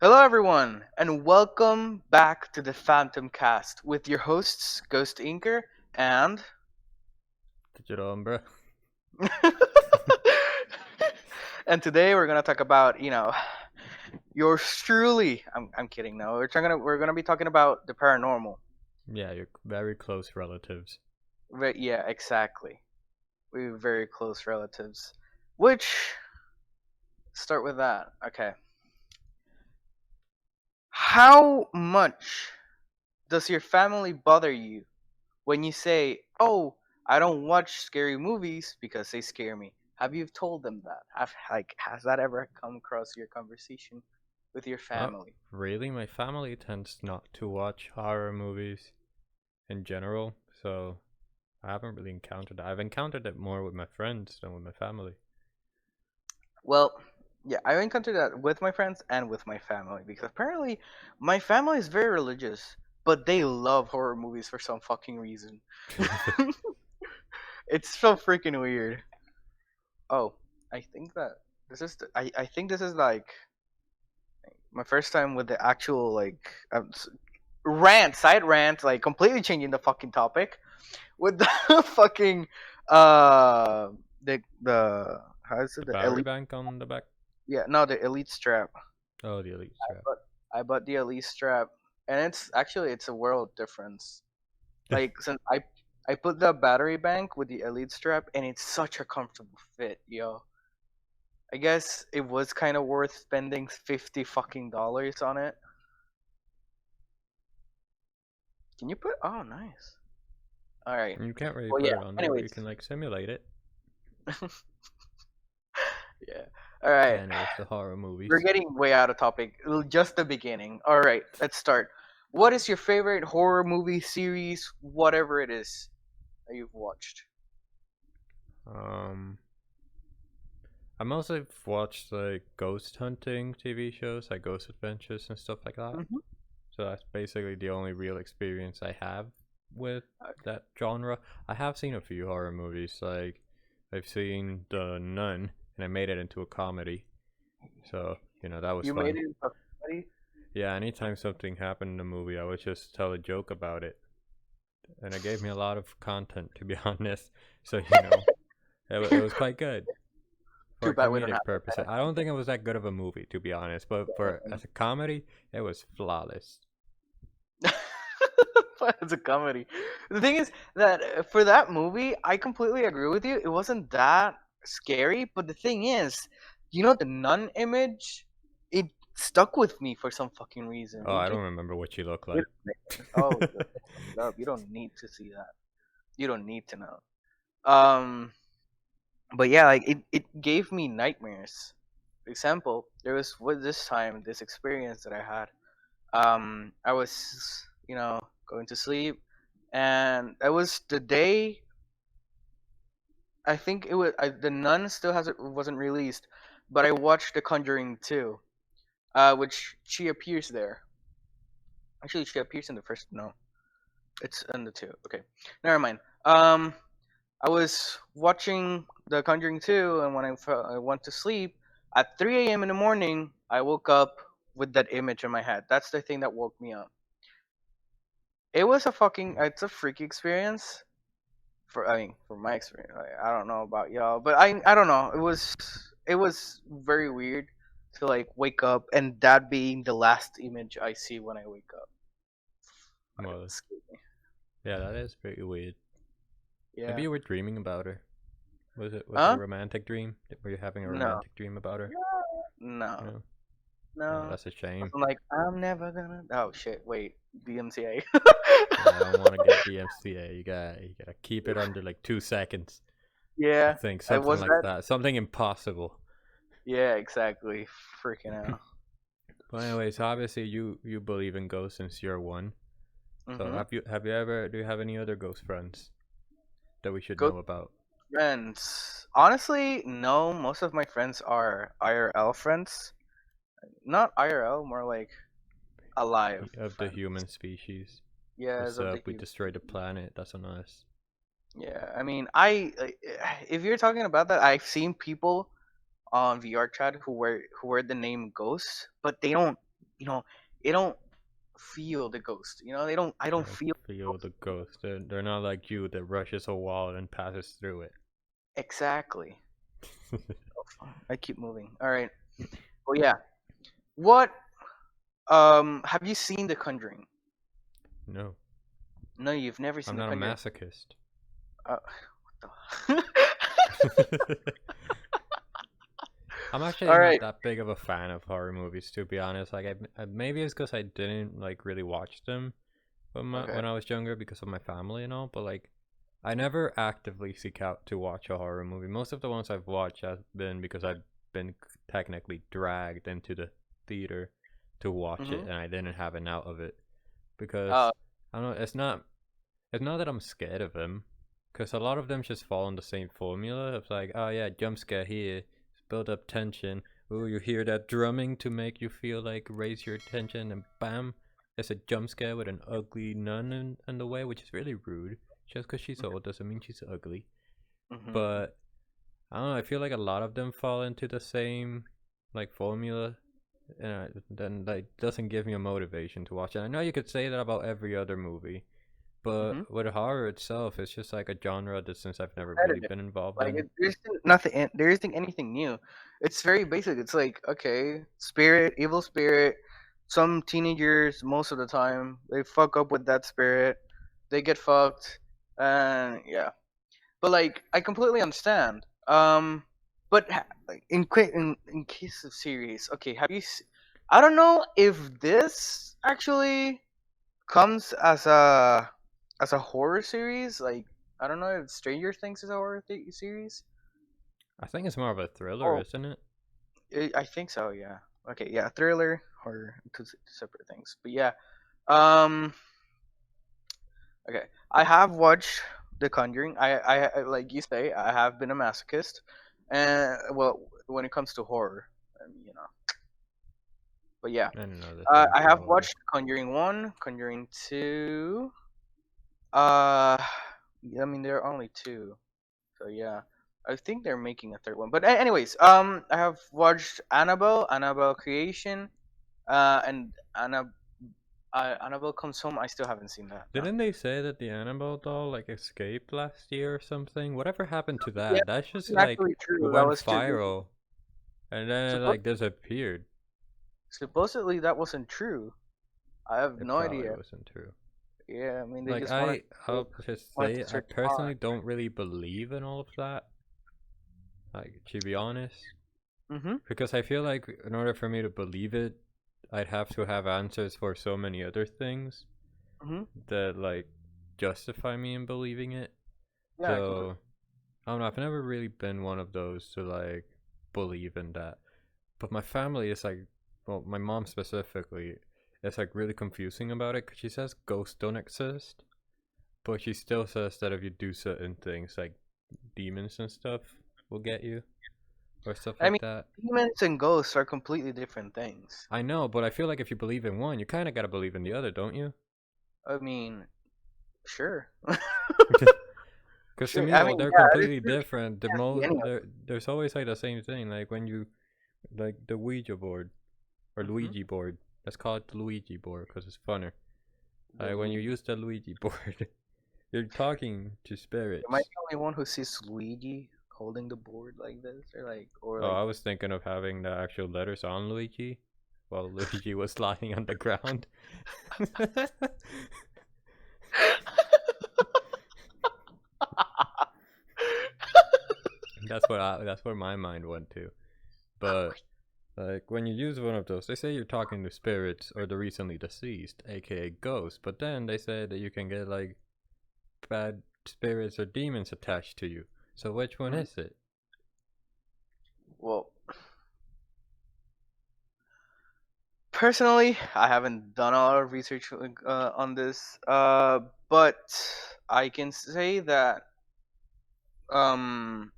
Hello, everyone, and welcome back to the PhantomCast with your hosts, GhostInker and. DigitalUmbra. And today we're gonna talk about, yours truly. I'm kidding. No, we're gonna be talking about the paranormal. Yeah, you're very close relatives. Yeah, exactly. We're very close relatives. Which start with that. Okay. How much does your family bother you when you say, "Oh, I don't watch scary movies because they scare me"? Have you told them that? Has that ever come across your conversation with your Oh, family? really? My family tends not to watch horror movies in general, so I haven't really encountered that. I've encountered it more with my friends than with my family. Well, yeah, I encountered that with my friends and with my family because apparently my family is very religious, but they love horror movies for some fucking reason. It's so freaking weird. Oh, I think that I think this is like my first time with the actual side rant, like completely changing the fucking topic with the fucking uh the how is it The the battery elite? bank on the back? Yeah, no, the elite strap. Oh, the elite I strap. bought, I bought the elite strap, and it's a world difference. Like since I put the battery bank with the elite strap, and it's such a comfortable fit, yo. I guess it was kind of worth spending $50 on it. Can you put? Oh, nice. All right. You can't really Well, put yeah. it on there, but Anyways, you can like simulate it. yeah. All right. Anyways, the horror We're movies. getting way out of topic. Just the beginning. All right. Let's start. What is your favorite horror movie series, whatever it is that you've watched? Um, I mostly watched like ghost hunting TV shows, like Ghost Adventures and stuff like that. Hmm. So that's basically the only real experience I have with that genre. I have seen a few horror movies, like I've seen The Nun, and I made it into a comedy. So, that was You made fun. it into a comedy. Yeah, anytime something happened in the movie, I would just tell a joke about it. And it gave me a lot of content, to be honest. So, it was quite good Too for bad we don't have comedic purposes. I don't think it was that good of a movie, to be honest, but for that. as a comedy, it was flawless. It's a comedy. The thing is that for that movie, I completely agree with you. It wasn't that scary, but the thing is, the nun image, it stuck with me for some fucking reason. Oh, It I just don't remember what she looked did like. it. Oh, just look it up. You don't need to see that. You don't need to know. Um, but yeah, like it gave me nightmares. For example, there was this time this experience that I had. I was going to sleep, and it was the day. I think the Nun still hasn't wasn't released, but I watched The Conjuring 2, which she appears there. Actually, she appears in the first. No, it's in the two. Okay, never mind. I was watching The Conjuring 2, and when I went to sleep at 3 a.m. in the morning, I woke up with that image in my head. That's the thing that woke me up. It's a freaky experience. For my experience, like, I don't know about y'all, but I don't know. It was very weird to like wake up and that being the last image I see when I wake up. Like, Well, excuse me. yeah, that is pretty weird. Maybe Yeah. you were dreaming about her. Was it a Huh? romantic dream? Were you having a No. romantic dream about her? No. No. Oh, No. that's a shame. I'm like, I'm never gonna. Oh shit! Wait, DMCA. Yeah, I don't want to get DMCA. You gotta keep it under like 2 seconds. I Yeah, think I something was like that. that. Something impossible. Yeah, exactly. Freaking out. But anyways, obviously you believe in ghosts since you're one. So Mhm. do you have any other ghost friends that we should Go know about? friends. Honestly, no. Most of my friends are IRL friends. Not IRL, more like alive Of the friends. human species. Yes, What's of the up? We human. destroyed the planet. That's on us. Yeah, I mean, if you're talking about that, I've seen people on VR chat who wear the name Ghost, but they don't. you know, they don't feel the ghost. They don't. I They don't don't feel the feel ghost. the ghost. They're not like you that rushes a wall and passes through it. Exactly. Oh, fuck. I keep moving. All right. Well, yeah. What? Have you seen The Conjuring? No, No, you've never I'm seen The not a Conjuring. masochist. What the? I'm actually All not right. that big of a fan of horror movies, to be honest. Like, maybe it's because I didn't like really watch them Okay. when I was younger because of my family and all. But like, I never actively seek out to watch a horror movie. Most of the ones I've watched have been because I've been technically dragged into the theater to watch it, Mhm. and I didn't have an out of it Uh. because I don't know. It's not that I'm scared of them, because a lot of them just fall in the same formula of like, oh yeah, jump scare here, build up tension. Ooh, you hear that drumming to make you feel like raise your attention, and bam, there's a jump scare with an ugly nun in the way, which is really rude. Just because she's old doesn't mean she's ugly. Mhm. But I don't know. I feel like a lot of them fall into the same like formula, and then that doesn't give me a motivation to watch it. I know you could say that about every other movie, but Mhm. with horror itself, it's just like a genre that since I've never really Repetitive. been involved Like in. there isn't nothing. There isn't anything new. It's very basic. It's like, okay, spirit, evil spirit. Some teenagers, most of the time, they fuck up with that spirit. They get fucked, and yeah. But like, I completely understand. But like in case of series, okay, I don't know if this actually comes as a horror series. Like, I don't know if Stranger Things is a horror series. I think it's more of a thriller, Oh, isn't it? I think so. Yeah. Okay. Yeah. Thriller, horror, two separate things. But yeah. Um. Okay. I have watched The Conjuring. Like you say, I have been a masochist, and well, when it comes to horror, But yeah, I don't know the thing I for have horror. watched Conjuring 1, Conjuring 2. Uh, yeah, I mean there are only two, so yeah. I think they're making a third one. But anyways, I have watched Annabelle, Annabelle Creation, and Annabelle Comes Home. I still haven't seen that. No. Didn't they say that the Annabelle doll like escaped last year or something? Whatever happened to Yeah, that? That just that's like actually true. That went was true. viral and then it Suppo- like disappeared. Supposedly that wasn't true. I have It no probably idea. wasn't true. Yeah, I mean they Like just wanted I'll just wanted to say I search far. personally don't really believe in all of that. Like to be honest, Mhm. because I feel like in order for me to believe it, I'd have to have answers for so many other things Mhm. that like justify me in believing it. Yeah, I completely. So I don't know. I've never really been one of those to like believe in that. But my family is like, well, my mom specifically, is like really confusing about it because she says ghosts don't exist, but she still says that if you do certain things, like demons and stuff, will get you or stuff I like mean, that. demons and ghosts are completely different things. I know, but I feel like if you believe in one, you kind of gotta believe in the other, don't you? I mean, sure. Because to Sure. me, I well, mean, they're yeah, there's, completely there's different. can't be any of There's always like the same thing. Like when you like the Ouija board or them. Luigi board. Let's call it the Luigi board because it's funner. The When you Luigi. use the Luigi board, you're talking to Am I spirits. the only one who sees Luigi holding the board like this, or Oh, like? I was thinking of having the actual letters on Luigi while Luigi was lying on the ground. That's where my mind went to. But like when you use one of those, they say you're talking to spirits or the recently deceased, aka ghosts. But then they say that you can get like bad spirits or demons attached to you. So which one Mhm. is it? Well, personally, I haven't done a lot of research on this, but I can say that um,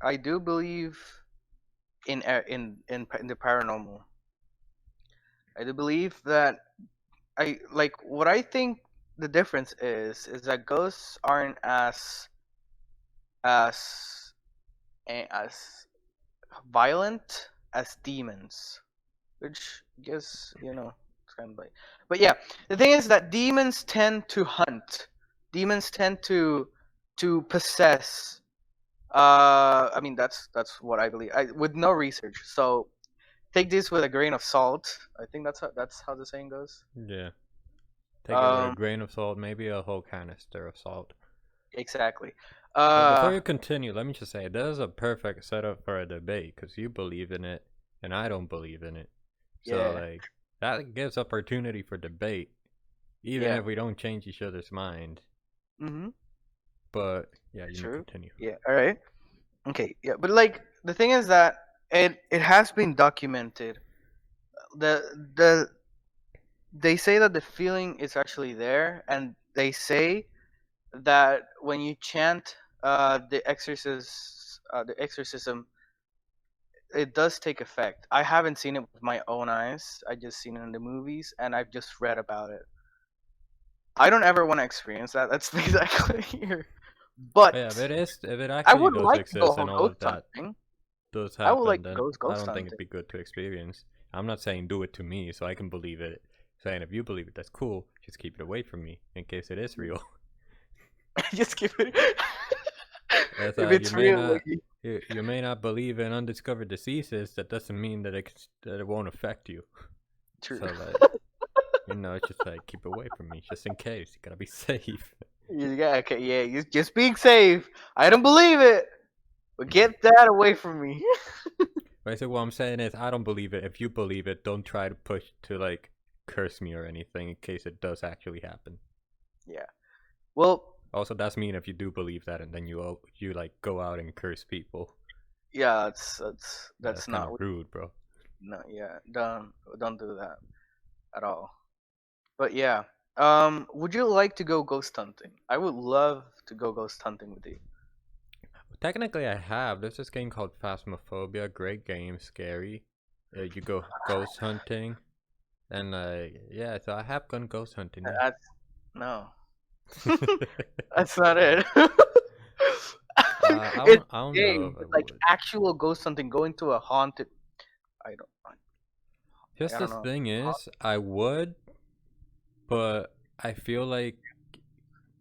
I do believe in the paranormal. I do believe that I like what I think the difference is that ghosts aren't as as violent as demons, which guess it's kind of like. But yeah, the thing is that demons tend to hunt. Demons tend to possess. I mean that's what I believe. With no research, so take this with a grain of salt. I think that's how the saying goes. Yeah. Take it with a Um, grain of salt, maybe a whole canister of salt. exactly. But before Uh, you continue, let me just say this is a perfect setup for a debate because you believe in it and I don't believe in it. So yeah, like that gives opportunity for debate, even yeah. if we don't change each other's mind. Mm-hmm. But yeah, you may True. continue. Yeah. All right. Okay. Yeah. But like the thing is that it has been documented. The they say that the feeling is actually there, and they say that when you chant the exorcism, it does take effect. I haven't seen it with my own eyes. I just seen it in the movies, and I've just read about it. I don't ever want to experience that. That's exactly here. Yeah, But if it I actually would does like to go exist and all ghost of that hunting. does I would happen, like to then go I ghost don't think it'd hunting. be good to experience. I'm not saying do it to me so I can believe it. Saying if you believe it, that's cool. Just keep it away from me in case it is real. Just give it. As If you it's may real, not like, you may not believe in undiscovered diseases. That doesn't mean that it won't affect you. true. So like it's just like keep away from me just in case. You gotta be safe. Yeah, okay, yeah, you just being safe. I don't believe it, but get that away from me. Basically, what I'm saying is I don't believe it. If you believe it, don't try to push to like curse me or anything in case it does actually happen. Yeah. Well, Also, that's mean if you do believe that and then you like go out and curse people. yeah, that's That's that's kind not of rude, bro. no, yeah, don't do that at all. But yeah, would you like to go ghost hunting? I would love to go ghost hunting with you. Technically, I have. There's this game called Phasmophobia. Great game, scary. You go ghost hunting, and yeah, so I have gone ghost hunting. Yeah. That's no, that's not it. It's I don't a know game, if I but like would. actual ghost hunting, going to a haunted. I don't. Just I don't the know. thing is, I would, but I feel like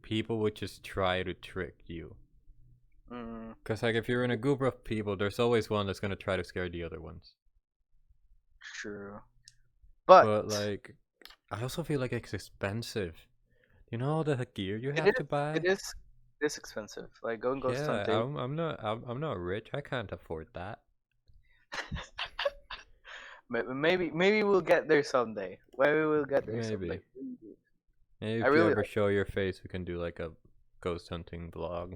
people would just try to trick you. Mm, Cause like if you're in a group of people, there's always one that's gonna try to scare the other ones. true, But but like, I also feel like it's expensive. You know all the gear you it have is. to buy. It is. It is expensive. Like going ghost Yeah, hunting. I'm not rich. I can't afford that. Maybe we'll get there someday. Maybe we'll get there someday. Maybe. Maybe I if you really ever show your face, we can do like a ghost hunting vlog.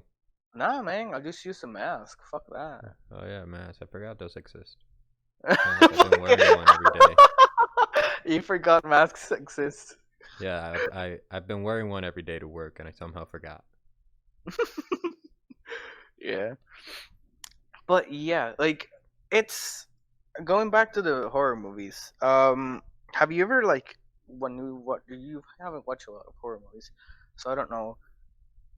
nah, man. I'll just use a mask. Fuck that. Oh yeah, man, I forgot those exist. Like I've been wearing one every day. You forgot masks exist. Yeah, I've been wearing one every day to work, and I somehow forgot. Yeah, but yeah, like it's going back to the horror movies. Have you ever like what you haven't watched a lot of horror movies, so I don't know.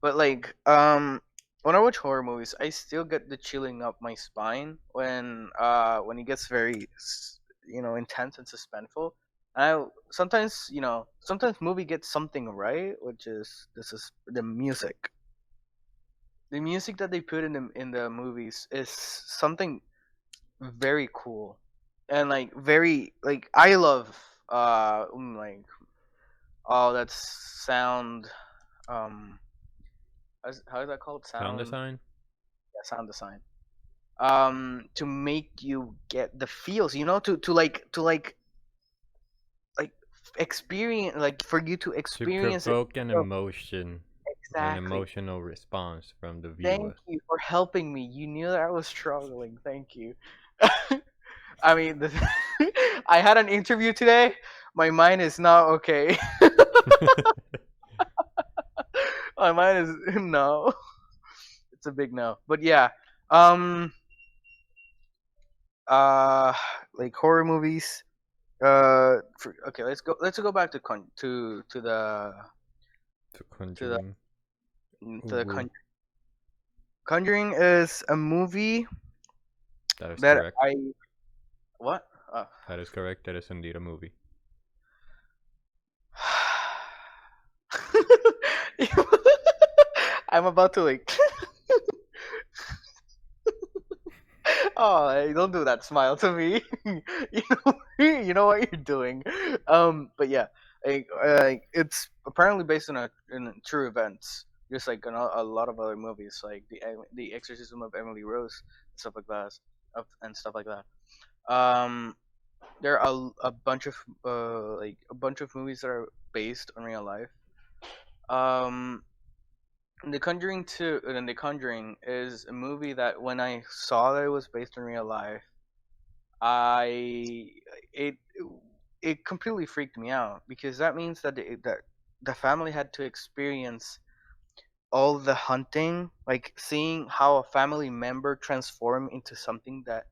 But like when I watch horror movies, I still get the chilling up my spine when it gets very intense and suspenseful. And sometimes movie gets something right, which is this is the music. The music that they put in the movies is something very cool, and like very like I love like oh that sound um how is that called Sound sound design? yeah, sound design to make you get the feels to like experience like for you to To experience it. provoke an So, emotion, an exactly. emotional response from the Thank viewer. you for helping me. You knew that I was struggling. Thank you. I mean, I had an interview today. My mind is not okay. My mind is no. It's a big no. But yeah, um, uh, like horror movies. Okay, let's go back to to the To to the Conjuring. to the Ooh, Conjuring is a movie that is that correct. I what? Uh, That is correct. That is indeed a movie. I'm about to like. Oh, hey, don't do that smile to me. You know what you're doing. But yeah, it's apparently based on in true events, just like a lot of other movies, like the Exorcism of Emily Rose, stuff like that, and stuff like that. Um, there are a bunch of a bunch of movies that are based on real life. Um, The Conjuring 2 and The Conjuring is a movie that when I saw that it was based on real life, I it it completely freaked me out because that means that the family had to experience all the hunting, like seeing how a family member transform into something that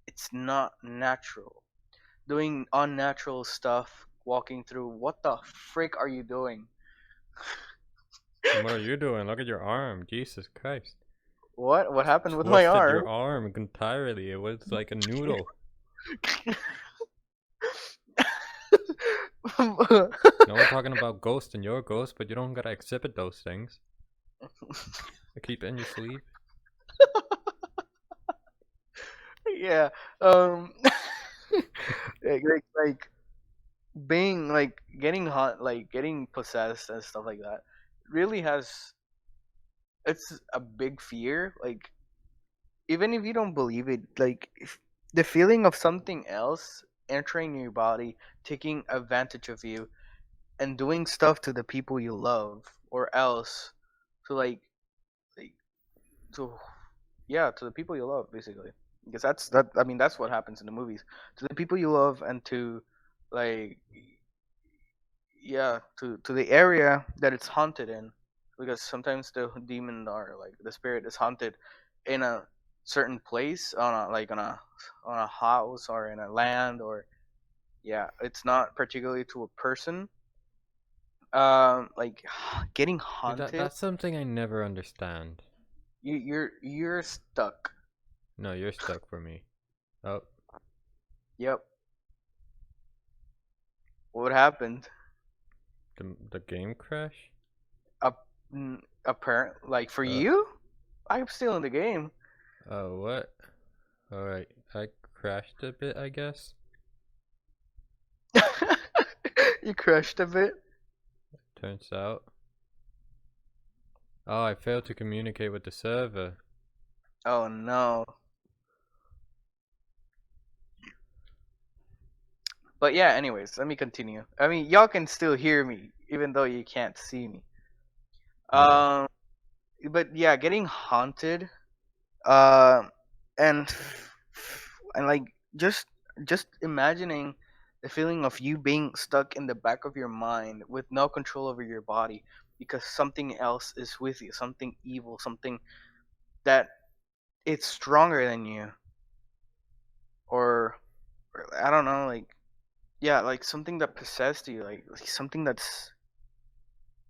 it's not natural, doing unnatural stuff, walking through. What the frick are you doing? What are you doing? Look at your arm. Jesus Christ. What happened with my Twisted arm? your arm entirely. It was like a noodle. No, we're talking about ghosts and your ghost, but you don't gotta exhibit those things. Keep it in your sleeve. Yeah. Like being like getting hot, like getting possessed and stuff like that really has, it's a big fear, like even if you don't believe it, like if the feeling of something else entering your body, taking advantage of you and doing stuff to the people you love, or else to like to yeah, to the people you love, basically, because I mean that's what happens in the movies, to the people you love, and to like yeah, to the area that it's haunted in, because sometimes the demon or like the spirit is haunted in a certain place, on a house or in a land, or yeah, it's not particularly to a person. Like getting Yeah, that haunted, that's something I never understand. you're stuck. No, you're stuck for me. Oh, Yep. What happened? the game crash? Up, apparent, like for Uh, you, I'm still in the game. oh, what? Alright, I crashed a bit, I guess. You crushed a bit. Turns out. Oh, I failed to communicate with the server. Oh no. But yeah, anyways, let me continue. I mean, y'all can still hear me, even though you can't see me. Yeah. Um, but yeah, getting haunted, uh, and like just just imagining the feeling of you being stuck in the back of your mind with no control over your body because something else is with you, something evil, something that it's stronger than you, or, I don't know, like yeah, like something that possessed you, like something that's,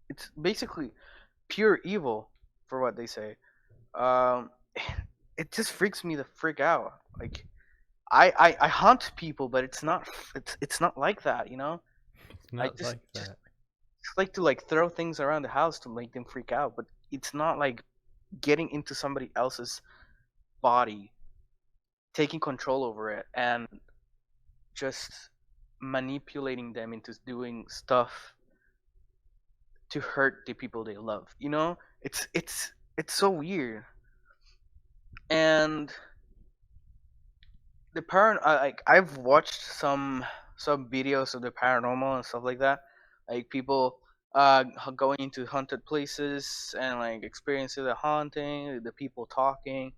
it's basically pure evil, for what they say. Um, it just freaks me the frick out. Like I haunt people, but it's not like that, you know. It's I not like just that. like to like throw things around the house to make them freak out, but it's not like getting into somebody else's body, taking control over it, and just manipulating them into doing stuff to hurt the people they love. You know, it's so weird. And like I've watched some videos of the paranormal and stuff like that, like people going into haunted places and like experiencing the haunting, the people talking,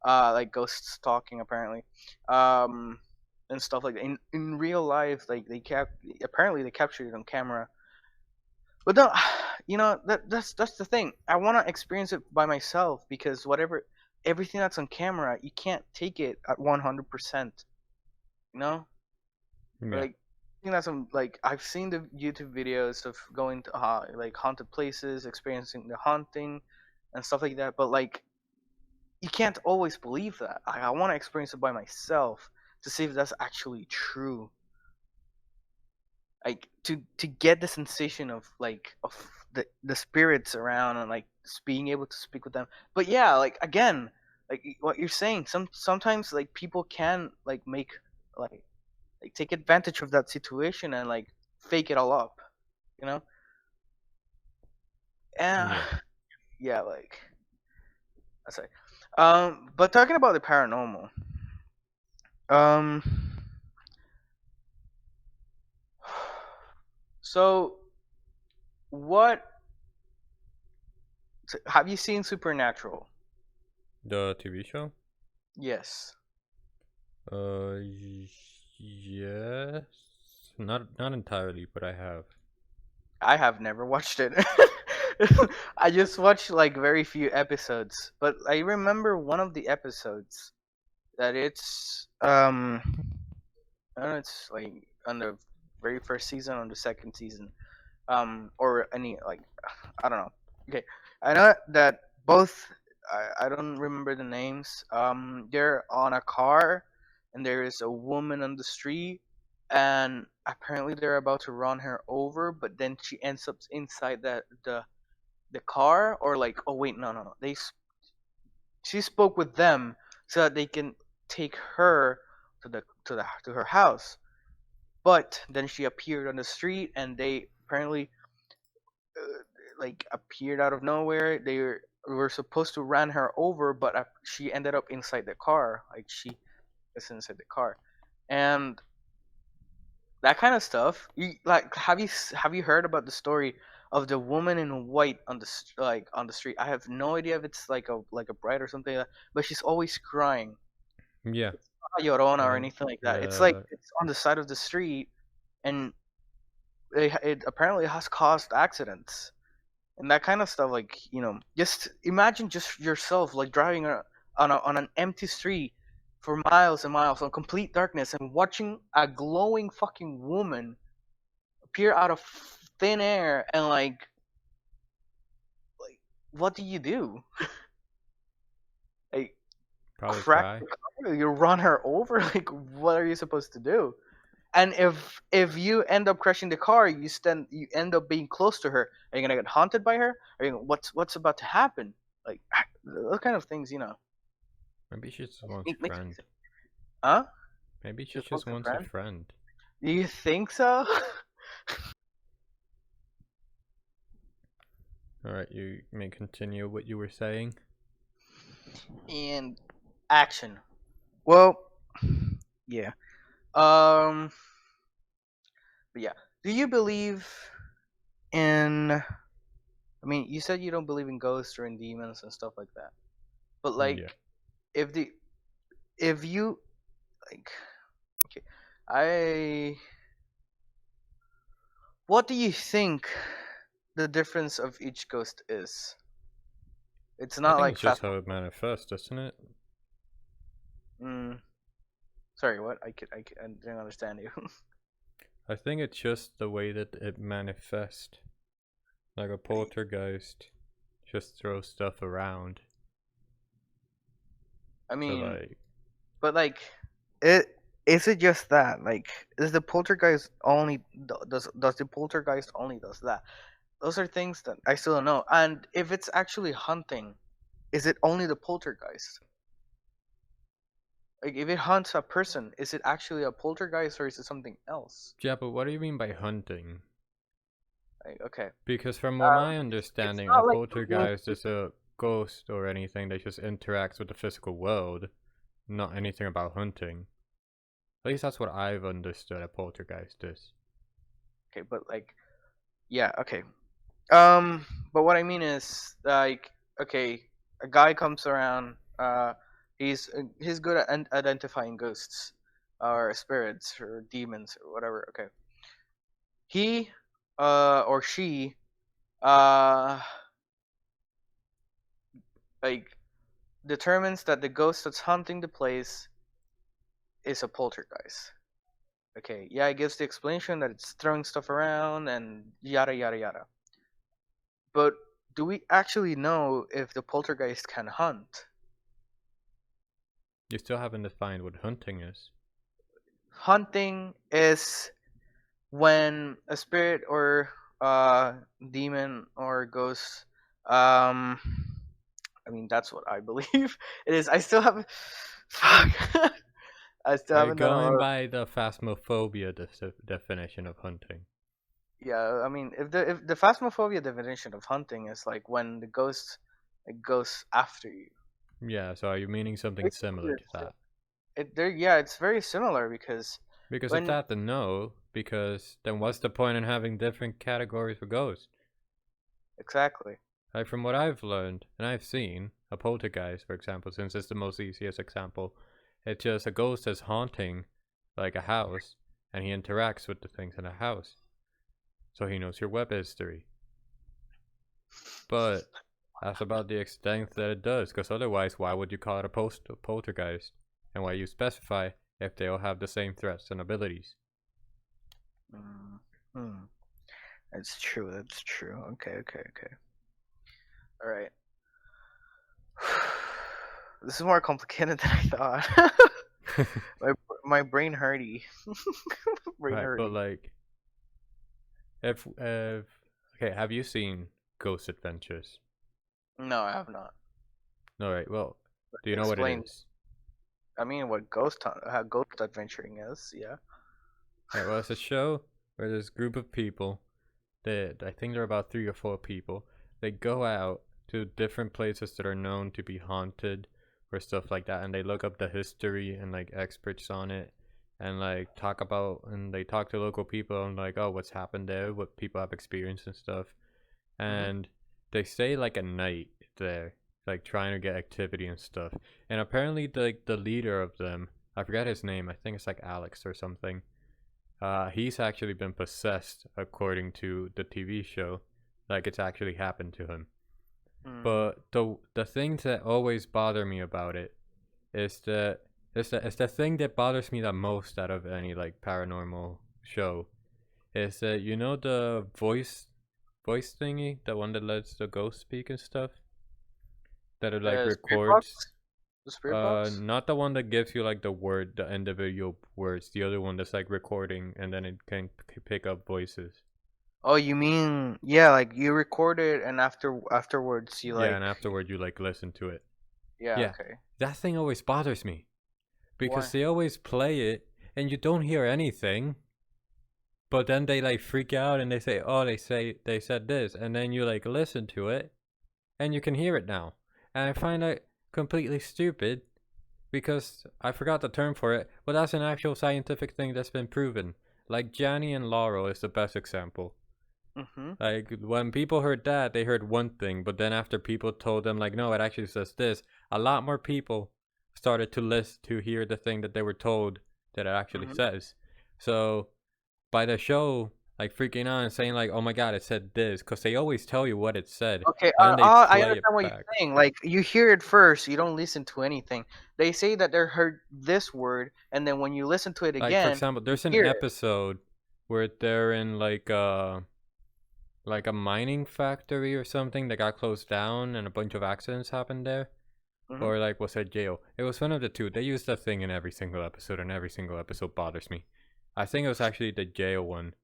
like ghosts talking apparently, um, and stuff like that. In real life, like apparently they captured it on camera. But no, you know that's the thing. I want to experience it by myself because everything that's on camera, you can't take it at 100%. You know, Yeah. like I think that's like I've seen the YouTube videos of going to like haunted places, experiencing the haunting, and stuff like that. But like you can't always believe that. I want to experience it by myself. to see if that's actually true. Like to get the sensation of the spirits around and like just being able to speak with them. But yeah, like again, like what you're saying, sometimes like people can like make like take advantage of that situation and like fake it all up, you know? And Yeah. yeah, like I say. But talking about the paranormal, um, so what have you seen Supernatural? The TV show? Yes, Y- yes. Not entirely, but I have. I have never watched it. I just watched like very few episodes, but I remember one of the episodes that I don't know, it's like on the very first season, on the second season, or any like I don't know. Okay, I know that both. I don't remember the names. They're on a car, and there is a woman on the street, and apparently they're about to run her over, but then she ends up inside the car, or like oh wait no, she spoke with them so that they can take her to her house, but then she appeared on the street, and they apparently like appeared out of nowhere. They were supposed to run her over, but she ended up inside the car. Like she is inside the car, and that kind of stuff. Like, have you heard about the story of the woman in white on like on the street? I have no idea if it's like a bride or something like that, but she's always crying. Yeah. It's not a Llorona or Uh, anything like that. It's like the it's on the side of the street, and it apparently has caused accidents and that kind of stuff. Like just imagine just yourself like driving on an empty street for miles and miles on complete darkness and watching a glowing fucking woman appear out of thin air and like what do you do? Like probably crack cry. the car? You run her over? Like what are you supposed to do? And if you end up crashing the car, you end up being close to her. Are you gonna get haunted by her? Are you what's about to happen? Like those kind of things, Maybe she just wants a makes me friend. think. Huh? Maybe she Just just wants a wants a friend? friend. Do you think so? Alright, you may continue what you were saying. And action. Well, yeah. Um, but yeah. Do you believe in? I mean, you said you don't believe in ghosts or in demons and stuff like that. But Yeah. like, if the if you like, okay, I. What do you think the difference of each ghost is? It's I not think like it's just fast. how it manifests, isn't it? Mm, sorry, what? I didn't understand you. I think it's just the way that it manifests. Like a poltergeist just throws stuff around. I So mean, like, but like, it is it just that? Like, is the poltergeist only does the poltergeist only does that? Those are things that I still don't know. And if it's actually hunting, is it only the poltergeist? Like, if it hunts a person, is it actually a poltergeist or is it something else? yeah, but what do you mean by hunting? Like, okay, Because from what my it's understanding, a not like the wolf. poltergeist is a ghost or anything that just interacts with the physical world, not anything about hunting. At least that's what I've understood a poltergeist is. Okay, but like, yeah, okay. But what I mean is like, okay, a guy comes around. He's good at identifying ghosts, or spirits, or demons, or whatever. Okay, he, or she, uh, like determines that the ghost that's haunting the place is a poltergeist. Okay, yeah, it gives the explanation that it's throwing stuff around and yada yada yada. But do we actually know if the poltergeist can hunt? You still haven't defined what hunting is. Haunting is when a spirit or demon or ghost, um I mean, that's what I believe it is. I still haven't. Fuck. I still haven't done a Going lot of. by the phasmophobia definition of hunting. Yeah, I mean, if the phasmophobia definition of hunting is like when the ghost it goes after you. Yeah, so are you meaning something Basically, similar to that? yeah, it's very similar because Because if when that, then no. Because then what's the point in having different categories for ghosts? exactly. Like from what I've learned and I've seen, a poltergeist, for example, since it's the most easiest example, it's just a ghost that's haunting like a house, and he interacts with the things in a house, so he knows your web history. But that's about the extent that it does, because otherwise, why would you call it a poltergeist? And why you specify if they all have the same threats and abilities? Mm, hmm. That's true. That's true. Okay. Okay. Okay. All right. This is more complicated than I thought. my my brain hurty. Brain Right, but hurty. like, if okay, have you seen Ghost Adventures? No, I have not. All right, well, do you know what it Explain. is? I mean, what how ghost adventuring is? Yeah. Right, well, it's a show where there's a group of people that I think there are about 3 or 4 people. They go out to different places that are known to be haunted or stuff like that, and they look up the history and like experts on it, and like talk about and they talk to local people and like, oh, what's happened there, what people have experienced and stuff, Mhm. and they stay like a night there, like trying to get activity and stuff. And apparently, the leader of them, I forget his name. I think it's like Alex or something. He's actually been possessed, according to the TV show. Like it's actually happened to him. Mm. But the things that always bother me about it is that it's the thing that bothers me the most out of any like paranormal show is that you know the voice thingy, the one that lets the ghost speak and stuff, that it like The spirit records. box. The spirit box. Not the one that gives you like the individual words. The other one that's like recording, and then it can pick up voices. Oh, you mean yeah? Like you record it, and afterwards you Yeah, and like afterward you like listen to it. yeah. Yeah, Okay. that thing always bothers me because Why? they always play it, and you don't hear anything. But then they like freak out and they say, "Oh, they said this," and then you like listen to it, and you can hear it now. And I find that completely stupid because I forgot the term for it, but that's an actual scientific thing that's been proven. Like Johnny and Laurel is the best example. Mhm. Like when people heard that, they heard one thing, but then after people told them like, no, it actually says this, a lot more people started to list to hear the thing that they were told that it actually Mhm. says. So by the show, like freaking out and saying like, oh my god, it said this, because they always tell you what it said, Okay. and then they I play it understand what back. you're saying. Like you hear it first, you don't listen to anything. They say that they heard this word, and then when you listen to it Like for again, example, you there's an hear it. episode where they're in like a mining factory or something that got closed down and a bunch of accidents happened there. Mhm. Or like was it jail? It was one of the two. They use that thing in every single episode, and every single episode bothers me. I think it was actually the jail one,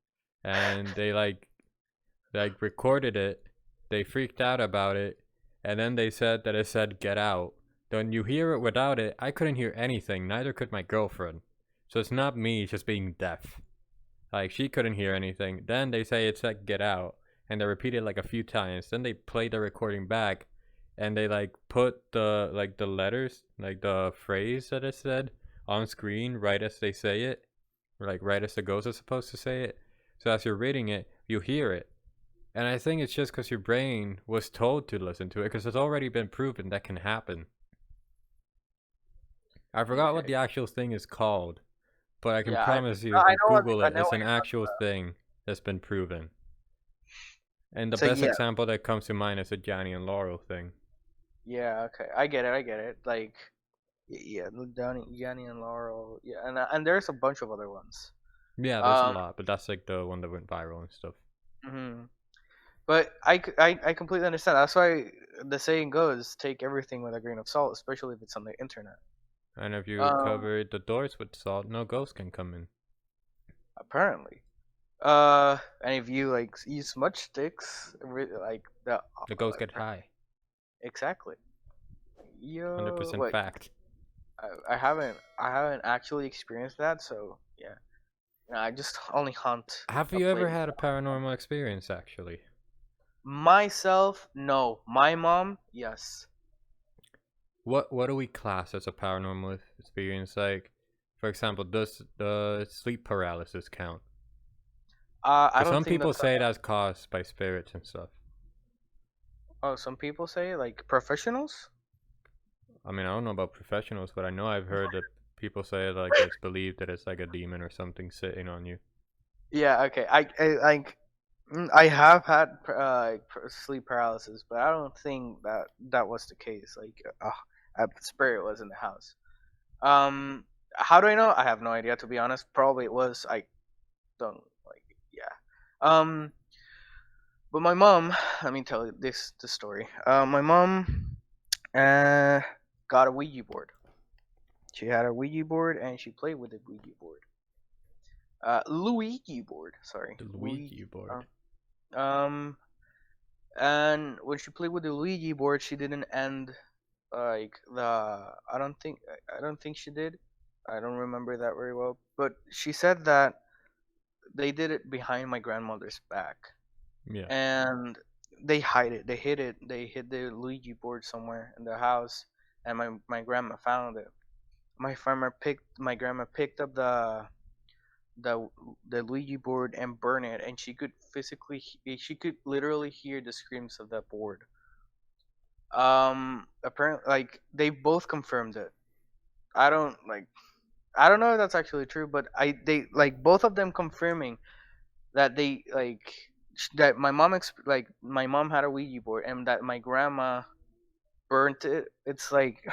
and they like recorded it. They freaked out about it, and then they said that it said "get out." Then you hear it without it. I couldn't hear anything. Neither could my girlfriend. So it's not me just being deaf. Like she couldn't hear anything. Then they say it said "get out," and they repeat it like a few times. Then they play the recording back, and they like put the letters, like the phrase that it said, on screen right as they say it, or like right as the ghost is supposed to say it. So as you're reading it, you hear it. And I think it's just because your brain was told to listen to it, because it's already been proven that can happen. I forgot what Okay. the actual thing is called, but I can Yeah. promise you if I you know what Google I it, know it's what an you're talking actual about. thing that's been proven. And the So best yeah. example that comes to mind is the Johnny and Laurel thing. Yeah. Okay. I get it. I get it. Like yeah, Johnny and Laurel. Yeah, and there's a bunch of other ones. Yeah, there's a Um. lot, but that's like the one that went viral and stuff. Mhm. But I completely understand. That's why the saying goes, take everything with a grain of salt, especially if it's on the internet. And if you Um, cover the doors with salt, no ghost can come in. apparently. And if you like use smudge sticks, like the The ghosts get high. exactly. Yo, 100% what? fact. I haven't actually experienced that, so yeah. I just only hunt Have a you ever place. had a paranormal experience, actually? Myself, no. My mom, yes. What do we class as a paranormal experience? Like, for example, does the sleep paralysis count? I Because don't some think people that's. say that's caused by spirits and stuff. Oh, some people say like professionals. I mean, I don't know about professionals, but I know I've heard that people say like it's believed that it's like a demon or something sitting on you. Yeah. Okay. I have had sleep paralysis, but I don't think that was the case. Like, a spirit was in the house. How do I know? I have no idea, to be honest. Probably it was. I don't like. Yeah. Um, but my mom. Let me tell you the story. My mom uh got a Ouija board. She had a Ouija board and she played with the Ouija board. Luigi board. Sorry, The Ouija Luigi. board. Um, and when she played with the Luigi board, she didn't end like the. I don't think she did. I don't remember that very well. But she said that they did it behind my grandmother's back, Yeah. and they hide it. They hid it. They hid the Luigi board somewhere in the house, and my grandma found it. My grandma picked up the the Luigi board and burn it, and she could literally hear the screams of that board. Apparently, like they both confirmed it. I don't like. I don't know if that's actually true, but they like both of them confirming that they like that my mom had a Ouija board and that my grandma burnt it. It's like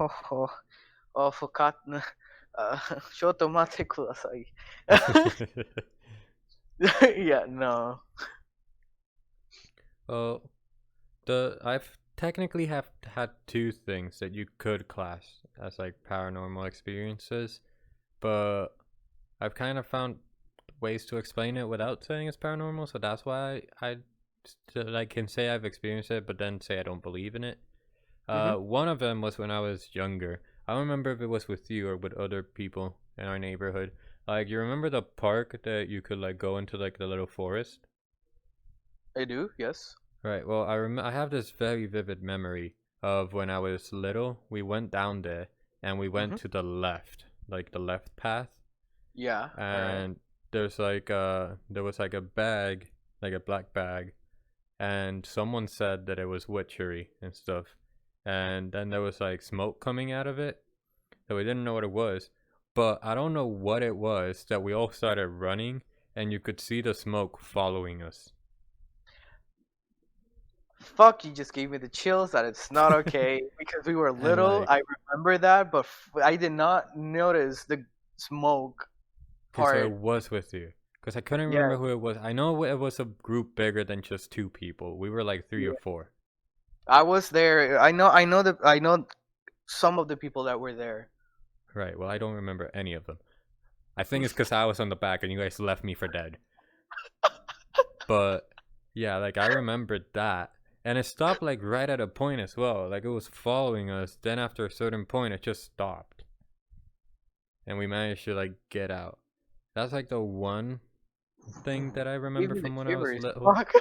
oh fukat shoto mate kudasai. Yeah, no. Well, I've technically have had two things that you could class as like paranormal experiences, but I've kind of found ways to explain it without saying it's paranormal, so that's why I still, like can say I've experienced it, but then say I don't believe in it. Mhm. One of them was when I was younger. I don't remember if it was with you or with other people in our neighborhood. Like, you remember the park that you could like go into like the little forest? I do. Yes. Right. Well, I have this very vivid memory of when I was little. We went down there and we went Mhm. to the left, like the left path, Yeah. All right. and there was like a bag, like a black bag, and someone said that it was witchery and stuff. And then there was like smoke coming out of it. So we didn't know what it was. But I don't know what it was that we all started running and you could see the smoke following us. Fuck, you just gave me the chills that it's not okay because we were And little. like, I remember that, but I did not notice the smoke okay, so it part. was with you. Because I couldn't Yeah, remember who it was. I know it was a group bigger than just two people. We were like three or yeah. four. I was there. I know some of the people that were there. Right, well, I don't remember any of them. I think it's because I was on the back and you guys left me for dead. But yeah, like I remembered that. And it stopped like right at a point as well. Like it was following us. Then after a certain point, it just stopped. And we managed to like get out. That's like the one thing that I Give remember me the from when I was shivers. little. Fuck.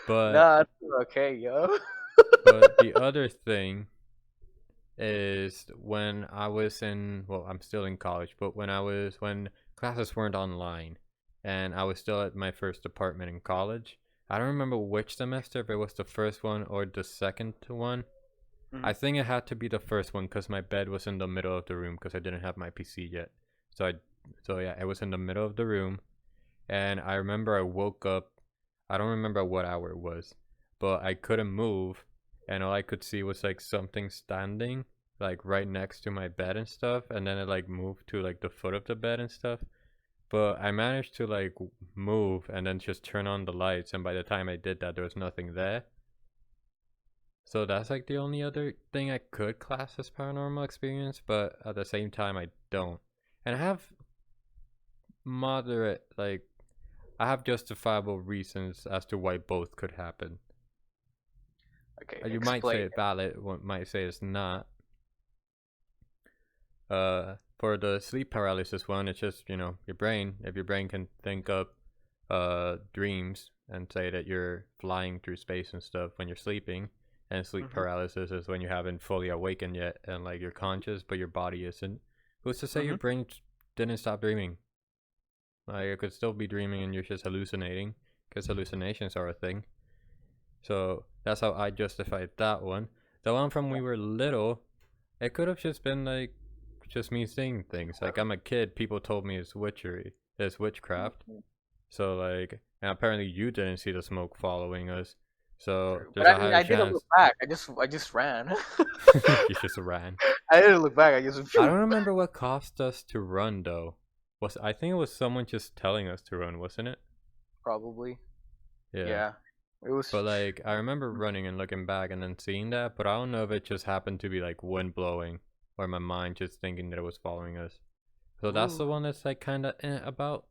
but Nah, it's okay, yo. but the other thing is when I was in, well, I'm still in college, but when classes weren't online and I was still at my first apartment in college. I don't remember which semester, if it was the first one or the second one. I Mhm. think it had to be the first one because my bed was in the middle of the room because I didn't have my PC yet. So I, so yeah, it was in the middle of the room, and I remember I woke up. I don't remember what hour it was, but I couldn't move, and all I could see was like something standing like right next to my bed and stuff, and then it like moved to like the foot of the bed and stuff. But I managed to like move and then just turn on the lights, and by the time I did that, there was nothing there. So that's like the only other thing I could class as paranormal experience, but at the same time I don't. And I have moderate, like, I have justifiable reasons as to why both could happen. Okay, You might say explain. it's valid, one might say it's not. For the sleep paralysis one, it's just, you know, your brain. If your brain can think up dreams and say that you're flying through space and stuff when you're sleeping, and sleep Mhm. paralysis is when you haven't fully awakened yet and like you're conscious but your body isn't. Who's to say your Mhm. brain didn't stop dreaming? Like it could still be dreaming and you're just hallucinating, because hallucinations are a thing. So that's how I justified that one. The one from we were little, it could have just been like just me seeing things. Like I'm a kid, people told me it's witchery, it's witchcraft. Mhm. So like, and apparently you didn't see the smoke following us. So True. But there's a I mean, higher I didn't look chance back. I just ran. you just ran. I didn't look back. I just I don't remember what caused us to run though. Was I think it was someone just telling us to run, wasn't it? probably. Yeah. Yeah. It was. But like I remember running and looking back and then seeing that, but I don't know if it just happened to be like wind blowing or my mind just thinking that it was following us. So that's Ooh. the one that's like kind of about.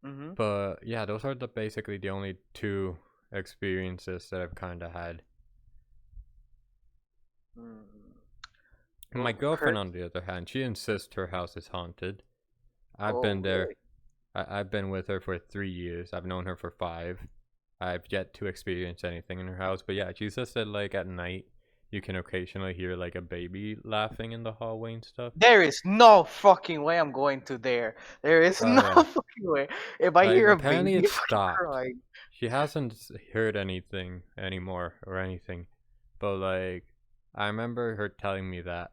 Mhm. But yeah, those are the basically the only two experiences that I've kind of had. Mm. My Well, girlfriend, on the other hand, she insists her house is haunted. I've oh been there. really? I've been with her for 3 years. I've known her for 5. I've yet to experience anything in her house. But yeah, she says that like at night, you can occasionally hear like a baby laughing in the hallway and stuff. There is no fucking way I'm going to there. There is Oh no yeah, fucking way. If I like hear a apparently baby it fucking stopped. crying. She hasn't heard anything anymore or anything. But like, I remember her telling me that,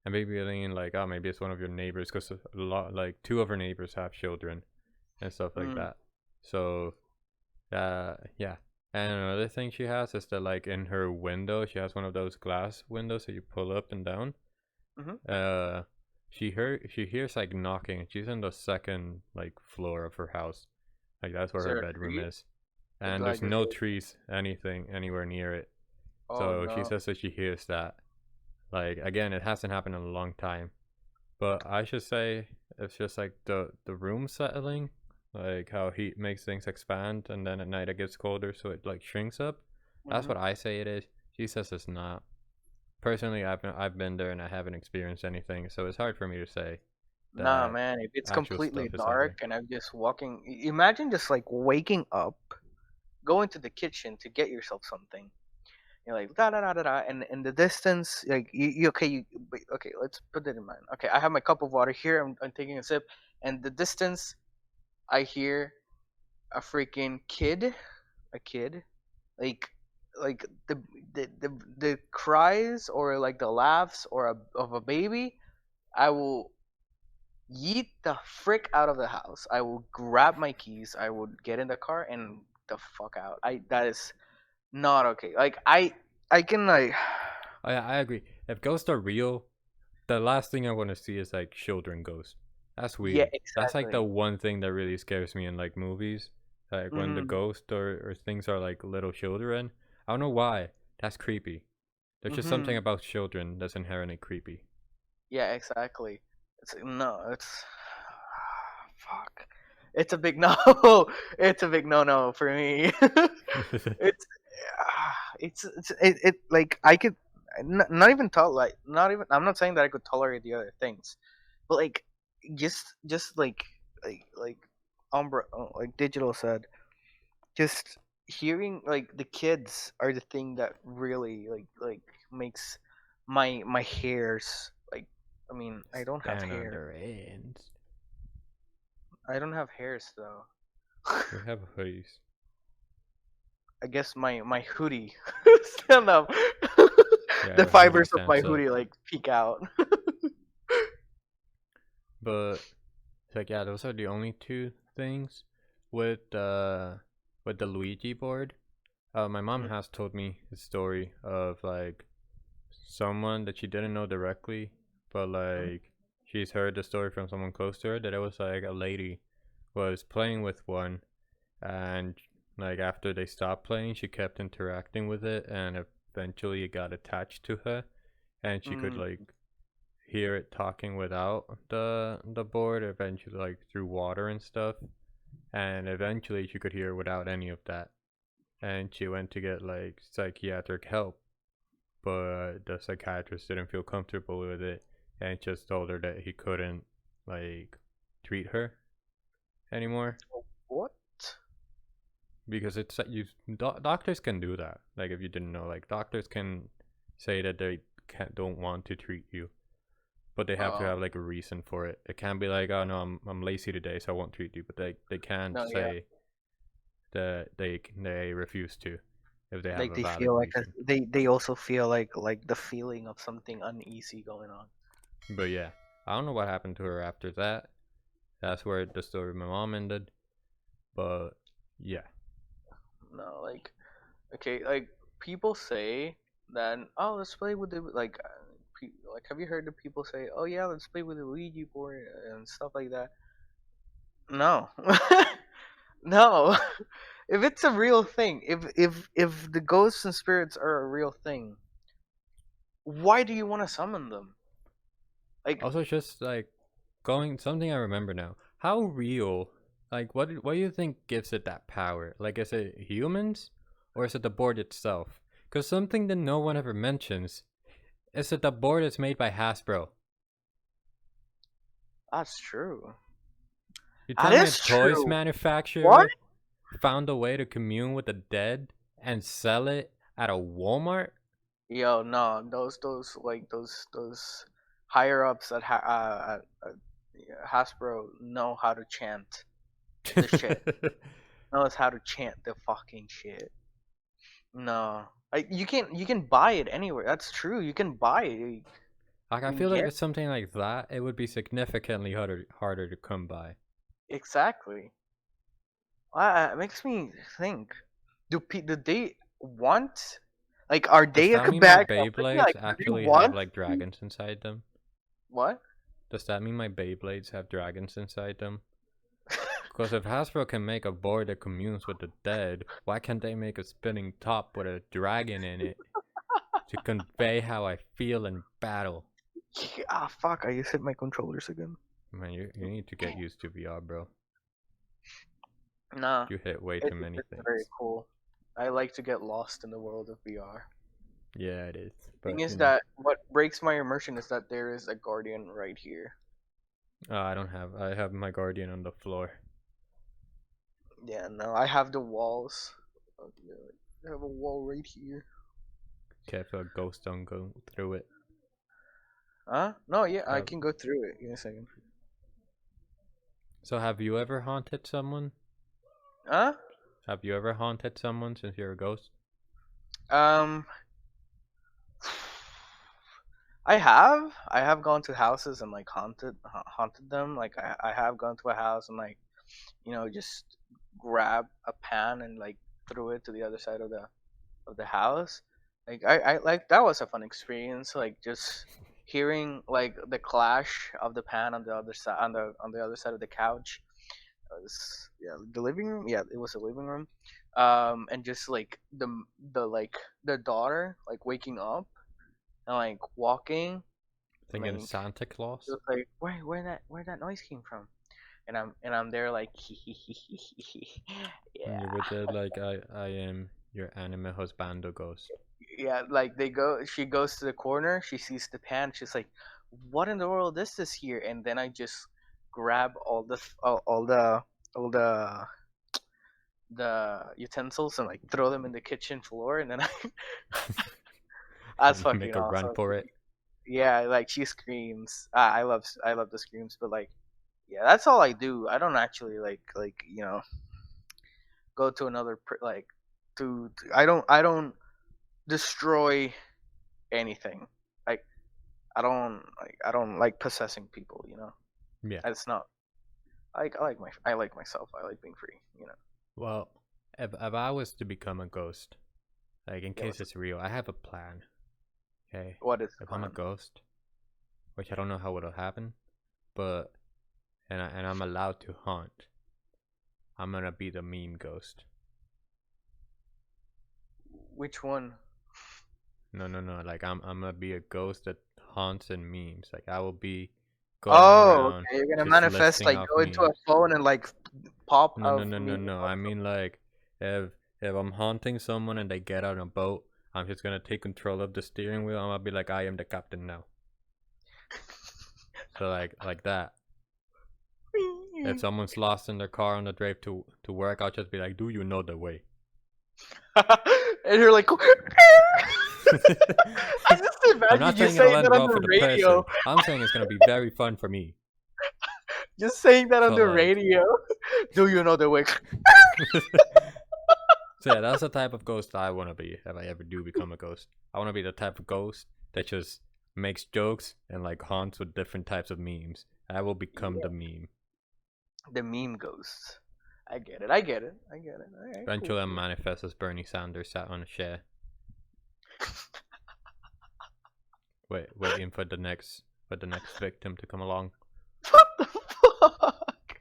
and maybe thinking like, oh, maybe it's one of your neighbors, because a lot, like 2 of her neighbors have children and stuff like Mm. that. So, yeah. And another thing she has is that like in her window, she has one of those glass windows that you pull up and down. Mhm. Uh, she hears like knocking. She's on the second like floor of her house. Like that's where Is her there a bedroom tree? is, and Like there's is no there? trees, anything anywhere near it. Oh So she no. says that she hears that. Like again, it hasn't happened in a long time. But I should say it's just like the room settling, like how heat makes things expand, and then at night it gets colder, so it like shrinks up. That's Mhm. what I say it is. She says it's not. Personally, I've been there and I haven't experienced anything, so it's hard for me to say Nah, that man. If it's actual completely stuff is happening. dark and I'm just walking, imagine just like waking up, going to the kitchen to get yourself something. You're like da da da da da, and in the distance, like you okay, okay. Let's put it in mind. Okay, I have my cup of water here. I'm taking a sip, and the distance, I hear a freaking kid, a kid, like like the cries or like the laughs or of a baby. I will yeet the frick out of the house. I will grab my keys. I would get in the car and the fuck out. I That is not okay. Like I can like Oh yeah, I agree. If ghosts are real, the last thing I want to see is like children ghosts. That's yeah, weird. That's like the exactly. one thing that really scares me in like movies. Like when the Mhm. ghost or things are like little children. I don't know why. That's creepy. There's just something Mhm. about children that's inherently creepy. Yeah, exactly. It's no, it's fuck. It's a big no. It's a big no for me. it's it like I could not even like not even I'm not saying that I could tolerate the other things, but like just like Umbra like Digital said, just hearing like the kids are the thing that really like makes my hairs like I mean Stand on their ends. I don't have hairs though. We have hoodies. I guess my hoodie stand up. Yeah, The your hoodie fibers of my stands up. hoodie like peek out. But it's like yeah, those are the only two things with the Luigi board. My mom Mm, has told me the story of like someone that she didn't know directly, but mm, like she's heard the story from someone close to her that it was like a lady was playing with one, and like after they stopped playing, she kept interacting with it, and eventually it got attached to her, and she could Mm. like hear it talking without the board. Eventually, like through water and stuff, and eventually she could hear without any of that. And she went to get like psychiatric help, but the psychiatrist didn't feel comfortable with it and just told her that he couldn't like treat her anymore What? because it's doctors can do that. Like if you didn't know, like doctors can say that they don't want to treat you, but they have to Oh have like a reason for it. It can't be like, oh no, I'm lazy today, so I won't treat you. But they can't no, yeah. say that they refuse to if they have Like a they valid feel like reason. they also feel like the feeling of something uneasy going on. But yeah, I don't know what happened to her after that. That's where the story of my mom ended. But yeah, No, like okay, like people say that oh let's play with the like have you heard the people say oh yeah let's play with the Ouija board and stuff like that? No, no. If it's a real thing, if the ghosts and spirits are a real thing, why do you want to summon them? Like also just like going something I remember now. How real? Like what do you think gives it that power? Like is it humans or is it the board itself? Because something that no one ever mentions is that the board is made by Hasbro. that's true. You That tell me a is toys true. What? manufacturer found a way to commune with the dead and sell it at a Walmart? Yo, no, those like those higher ups at yeah, Hasbro know how to chant the shit. Knows how to chant the fucking shit. No, like you can buy it anywhere. That's true. You can buy it. You Like I can feel like get it's something like that. It would be significantly harder to come by. exactly. It makes me think. Do they want like are Does they a that mean my bad company? Beyblades Like do they actually have want like dragons inside them? what? Does that mean my Beyblades have dragons inside them? Because if Hasbro can make a board that communes with the dead, why can't they make a spinning top with a dragon in it to convey how I feel in battle? Ah, fuck! I just hit my controllers again. Man, you need to get used to VR, bro. Nah, You hit way too many it's very things. cool. I like to get lost in the world of VR. Yeah, it is. Thing But is that what breaks my immersion is that there is a guardian right here. I don't have. I have my guardian on the floor. Yeah, no, I have the walls. I have a wall right here. Careful, a ghost don't go through it. Huh? No, yeah, I Have, can go through it. Give me a second. so, have you ever haunted someone? Huh? Have you ever haunted someone since you're a ghost? Um, I have gone to houses and like haunted them. Like I have gone to a house and like just grab a pan and like threw it to the other side of the house. Like I like that was a fun experience. Like just hearing like the clash of the pan on the other side on the other side of the couch. It was, yeah, the living room. Yeah, it was a living room. And just like the daughter like waking up and like walking and Thinking like Santa it Claus? was like where that noise came from, and I'm there like And you yeah. were there like I am your anime husbando ghost. Yeah, like she goes to the corner, she sees the pan, she's like, what in the world is this here? And then I just grab all the utensils and like throw them in the kitchen floor, and then that's And you fucking make a run awesome. for it. Yeah, like she screams. I love the screams, but like yeah, that's all I do. I don't actually go to another like I don't destroy anything. Like I don't like possessing people. Yeah. That's not I like myself. I like being free. Well, if I was to become a ghost, like in Yeah. case it's real, I have a plan. Okay. What is the If I'm a plan? ghost, which I don't know how it'll happen, but and I'm allowed to haunt, I'm gonna be the meme ghost. Which one? No. Like I'm gonna be a ghost that haunts and memes. Like I will be going Oh, around okay. You're gonna just manifest, listing like off go into a memes. phone and like pop No, no, of no, no, me. no. I mean like if if I'm haunting someone and they get on a boat, I'm just gonna take control of the steering wheel. I'm gonna be like I am the captain now. So like that. If someone's lost in their car on the drive to work, I'll just be like, "Do you know the way?" And you're like, I just I'm imagine not you saying it'll saying that end on well the for the radio. person. I'm saying it's gonna be very fun for me. Just saying that on So the like, radio. Do you know the way? so yeah, that's the type of ghost I want to be if I ever do become a ghost. I want to be the type of ghost that just makes jokes and like haunts with different types of memes. I will become the Yeah, meme. the meme ghosts. I get it. I get it. I get it. All right, cool, Eventually, I cool. manifest as Bernie Sanders sat on a chair, waiting for the next victim to come along. What the fuck?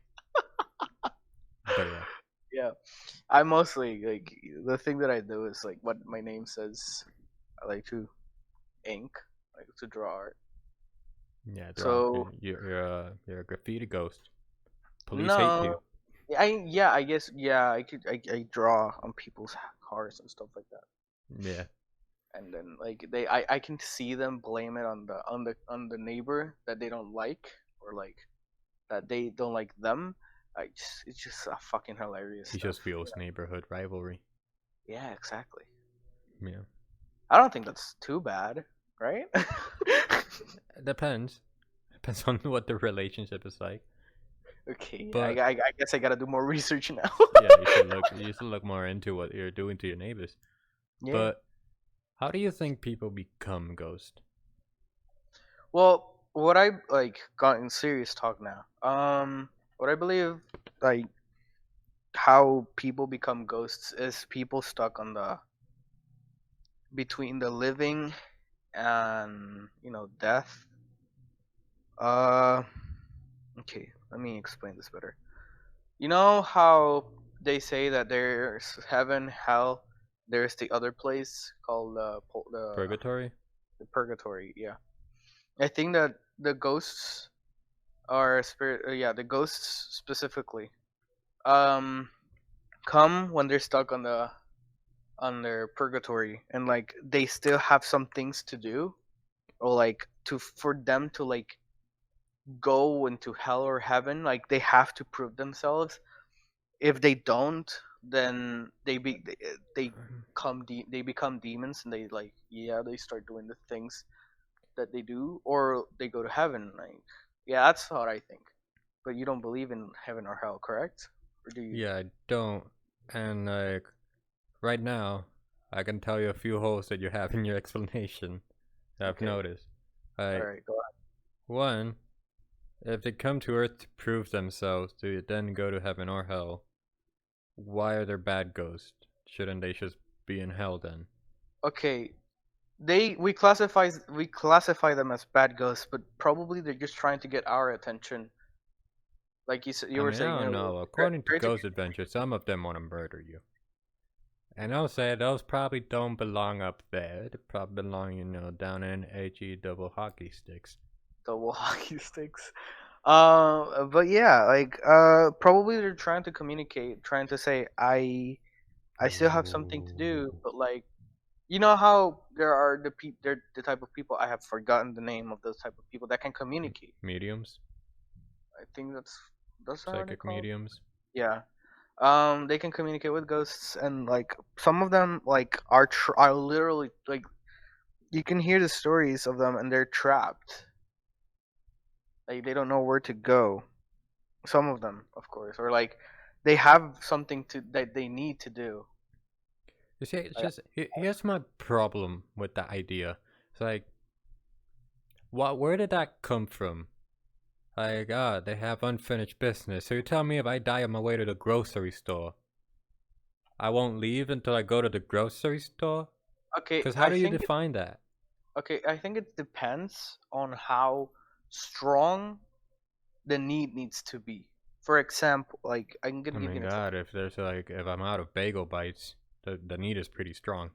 But yeah, Yeah, I mostly like the thing that I do is like what my name says. I like to ink, like to draw art. yeah, draw. So You're a graffiti ghost. Police hate no, you. I guess I draw on people's cars and stuff like that. Yeah, And then like I can see them blame it on the neighbor that they don't like, or like that they don't like them. It's just fucking hilarious he stuff. just feels neighborhood rivalry. Yeah, exactly. Yeah, I don't think that's too bad, right? it depends. Depends on what the relationship is like. Okay, But I guess I gotta do more research now. yeah, you should look more into what you're doing to your neighbors. Yeah. But how do you think people become ghost? Well, what I like got in serious talk now. What I believe, like how people become ghosts is people stuck on the between the living and death. Uh, okay, let me explain this better. You know how they say that there's heaven, hell, there's the other place called Purgatory? the purgatory. Yeah, I think that the ghosts are spirit. Yeah, the ghosts specifically um come when they're stuck on their purgatory, and like they still have some things to do, or like to for them to like go into hell or heaven, like they have to prove themselves. If they don't, then they they become demons, and they like, yeah, they start doing the things that they do, or they go to heaven. Like, yeah, that's what I think. But you don't believe in heaven or hell, correct? Or do you? Yeah, I don't. And like right now, I can tell you a few holes that you have in your explanation that I've Okay, noticed. all Like right, go ahead. one, if they come to Earth to prove themselves, do you then go to heaven or hell? Why are there bad ghosts? Shouldn't they just be in hell then? Okay, we classify them as bad ghosts, but probably they're just trying to get our attention. Like you said, I you were mean, saying, I don't know. According to try to Ghost Adventure, some of them want to murder you. And I'll say those probably don't belong up there. They probably belong, down in HE double hockey sticks. double hockey sticks. But yeah, like probably they're trying to communicate, trying to say I still have something to do, Ooh. but like you know how there are they're the type of people, I have forgotten the name of those type of people that can communicate. Mediums? I think that's how they're Psychic called. mediums? Yeah. They can communicate with ghosts, and like some of them like are literally like you can hear the stories of them, and they're trapped. Like they don't know where to go. Some of them, of course, or like they have something to that they need to do. You see, it's Like, just here's my problem with the idea. It's like, where did that come from? Like, they have unfinished business. So you tell me if I die on my way to the grocery store, I won't leave until I go to the grocery store? okay, Because how do you define that? I think it depends on how strong the need needs to be. For example, like I'm I gonna give you mean, an example. God, if I'm out of bagel bites, the need is pretty strong.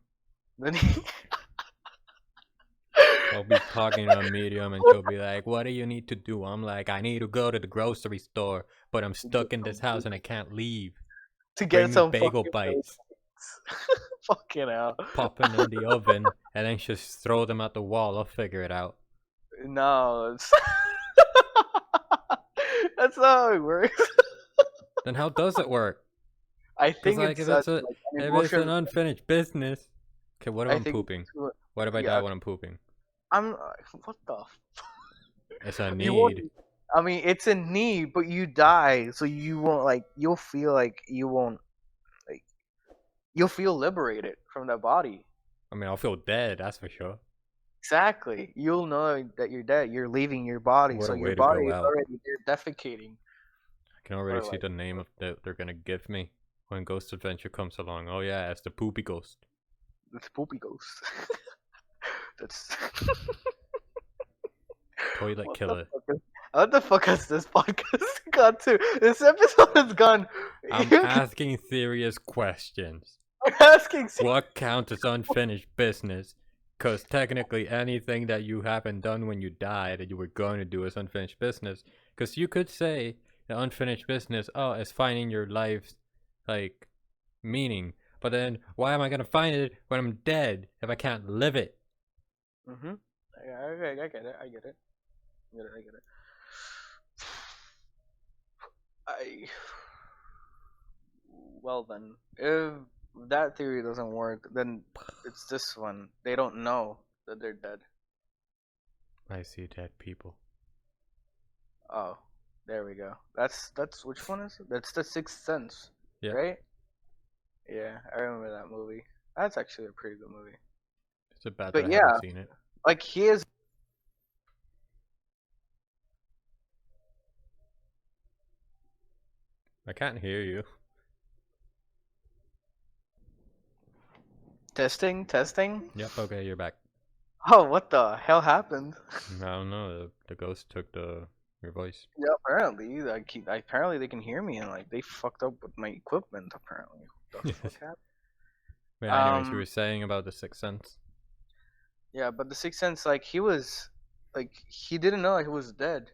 The need, I'll be talking to a medium and she'll be like, "What do you need to do?" I'm like, "I need to go to the grocery store, but I'm To get stuck in this some house and I can't leave. to get Bring me some bagel fucking bites." fucking hell. Pop them in the oven and then just throw them at the wall. I'll figure it out. No, that's not how it works. Then how does it work? I Cause think like it's like an if it's an emotion. unfinished business. Okay, what if I I'm think pooping? What if I die yeah. when I'm pooping? I'm what the It's a you won't. need. I mean, it's a need, but you die, so you won't like. You'll feel like you won't like. You'll feel liberated from that body. I mean, I'll feel dead. That's for sure. Exactly. You'll know that you're dead. You're leaving your body, What so a your way to body go is out. already there defecating I can already or see like the name of that they're gonna give me when Ghost Adventure comes along. Oh yeah, it's the Poopy Ghost. this poopy ghost. That's Toilet what the Killer. fuck is what the fuck has this podcast gone to? This episode has gone. I'm You're asking serious questions. asking. What counts as unfinished business? Because technically, anything that you haven't done when you die that you were going to do is unfinished business. Because you could say the unfinished business, oh, is finding your life's like meaning. But then, why am I gonna find it when I'm dead if I can't live it? Mm-hmm. I get it. I get it. I get it. I get it. I well then, if that theory doesn't work, then it's this one. They don't know that they're dead. I see dead people. Oh, there we go. That's which one is it? That's the Sixth Sense, Yeah, right? Yeah, I remember that movie. That's actually a pretty good movie. it's a bad that But I haven't yeah, seen it. like he is I can't hear you. testing. Yep, okay, you're back. Oh, what the hell happened? I don't know. The ghost took your voice. Yeah, apparently, apparently they can hear me and like they fucked up with my equipment. Apparently, what the fuck happened? But anyways, you were Um, saying about the Sixth Sense. yeah, but the Sixth Sense, like he was, like he didn't know he was dead.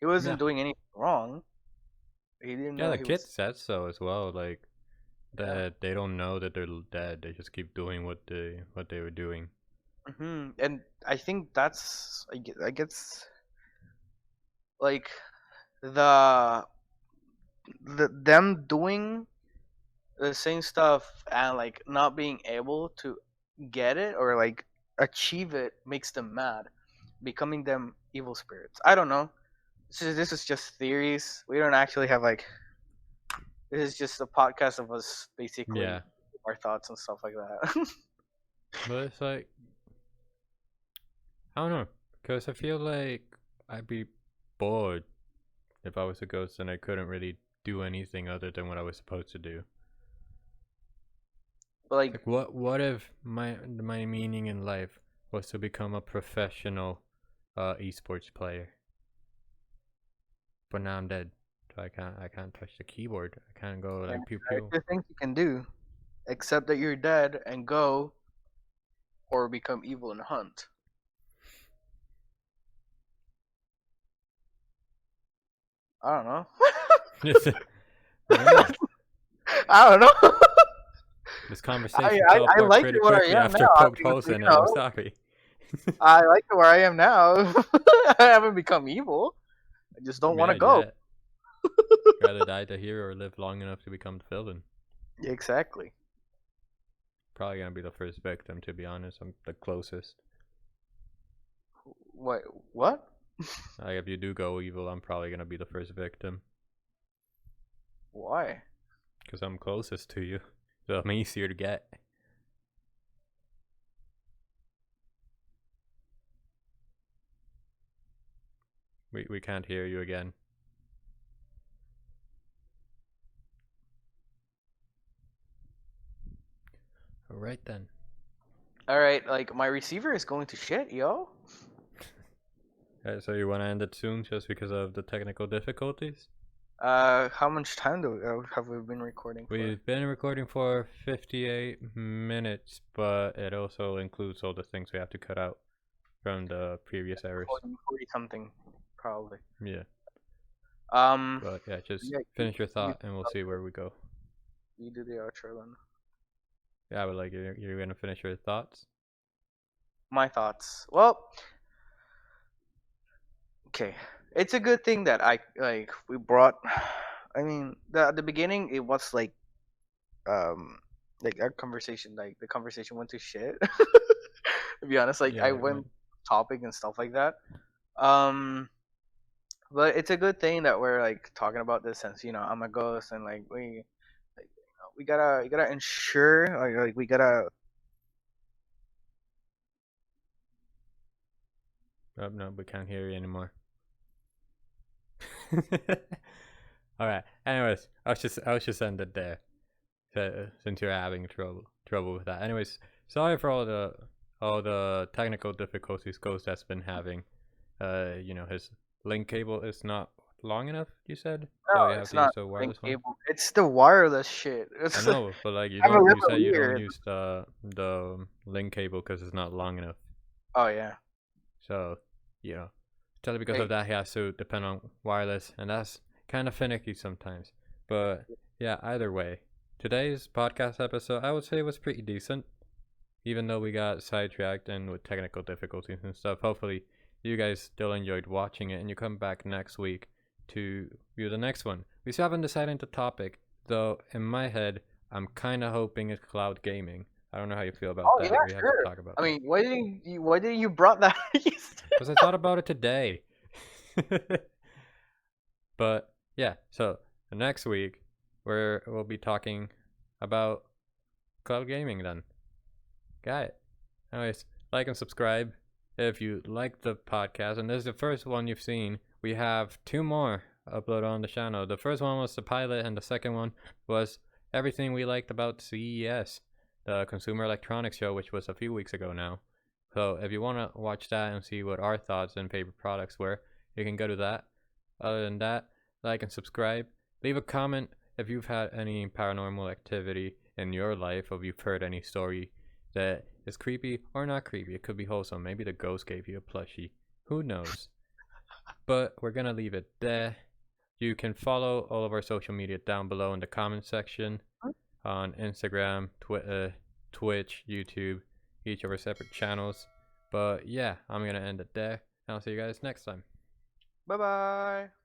He Yeah, wasn't doing anything wrong. He didn't yeah. know The he kid was. said so as well. Like Yeah. that they don't know that they're dead. They just keep doing what they were doing. And I think that's I guess like the them doing the same stuff and like not being able to get it or like achieve it makes them mad, becoming them evil spirits. I don't know. This is just theories. We don't actually have like this is just a podcast of us Yeah, basically our thoughts and stuff like that. but it's like I don't know, because I feel like I'd be bored if I was a ghost and I couldn't really do anything other than what I was supposed to do. But like Like what if my meaning in life was to become a professional esports player? But now I'm dead. So I can't touch the keyboard. I can't go yeah, like pew there are pew. two things you can do, except that you're dead and go or become evil and hunt. I don't know. I don't know. I don't know. This I, conversation I fell I apart like pretty it where I quickly am after now. I mean, proposing it. I'm sorry. I like it where I am now. I haven't become evil. I just don't want to Yeah, go. yeah. Rather die the hero or live long enough to become the villain. Exactly. Probably gonna be the first victim, to be honest. I'm the closest. What? What? Like if you do go evil, I'm probably gonna be the first victim Why? because I'm closest to you, so I'm easier to get. We can't hear you again. All right then. All right, like my receiver is going to shit, yo. So you want to end it soon, just because of the technical difficulties? How much time have we been recording for? We've been recording for 58 minutes, but it also includes all the things we have to cut out. from the previous eras. 40 something, probably. Yeah. Um, But yeah, just yeah, finish your thought and we'll see where we go. you do the outro then. Yeah, but like you're gonna finish your thoughts. My thoughts. Well, okay, it's a good thing that we brought. I mean, the beginning it was like our conversation, like the conversation went to shit. To be honest, like I Yeah, it went went. topic and stuff like that. Um, but it's a good thing that we're like talking about this since I'm a ghost and like we gotta you gotta ensure like we gotta. Oh no, we can't hear you anymore. All right. Anyways, I'll just end it there. Since you're having trouble with that. Anyways, sorry for all the technical difficulties Ghost has been having. His link cable is not long enough. You said No, so you have it's to use not the link wireless one. cable. It's the wireless shit. I It's know, but like I'm a you little said you don't weird. use the link cable because it's not long enough. Oh yeah. So, you know, totally because Hey, of that, he has to depend on wireless, and that's kind of finicky sometimes. But yeah, either way, today's podcast episode, I would say, was pretty decent, even though we got sidetracked and with technical difficulties and stuff. Hopefully, you guys still enjoyed watching it, and you come back next week to view the next one. We still haven't decided the topic, though. In my head, I'm kind of hoping it's cloud gaming. I don't know how you feel about oh yeah, that. We have to sure. talk about I that. mean, why didn't you brought that? Because I thought about it today. But yeah, so next week we'll be talking about cloud gaming then. Got it. Anyways, like and subscribe if you like the podcast. And this is the first one you've seen. We have two more uploaded on the channel. The first one was the pilot, and the second one was everything we liked about CES, the Consumer Electronics Show, which was a few weeks ago now. So if you want to watch that and see what our thoughts and favorite products were, you can go to that. Other than that, like and subscribe. Leave a comment if you've had any paranormal activity in your life, or if you've heard any story that is creepy or not creepy. It could be wholesome. Maybe the ghost gave you a plushie. Who knows? But we're gonna leave it there. You can follow all of our social media down below in the comment section on Instagram, Twitter, Twitch, YouTube, each of our separate channels. But yeah, I'm gonna end it there. I'll see you guys next time. Bye bye.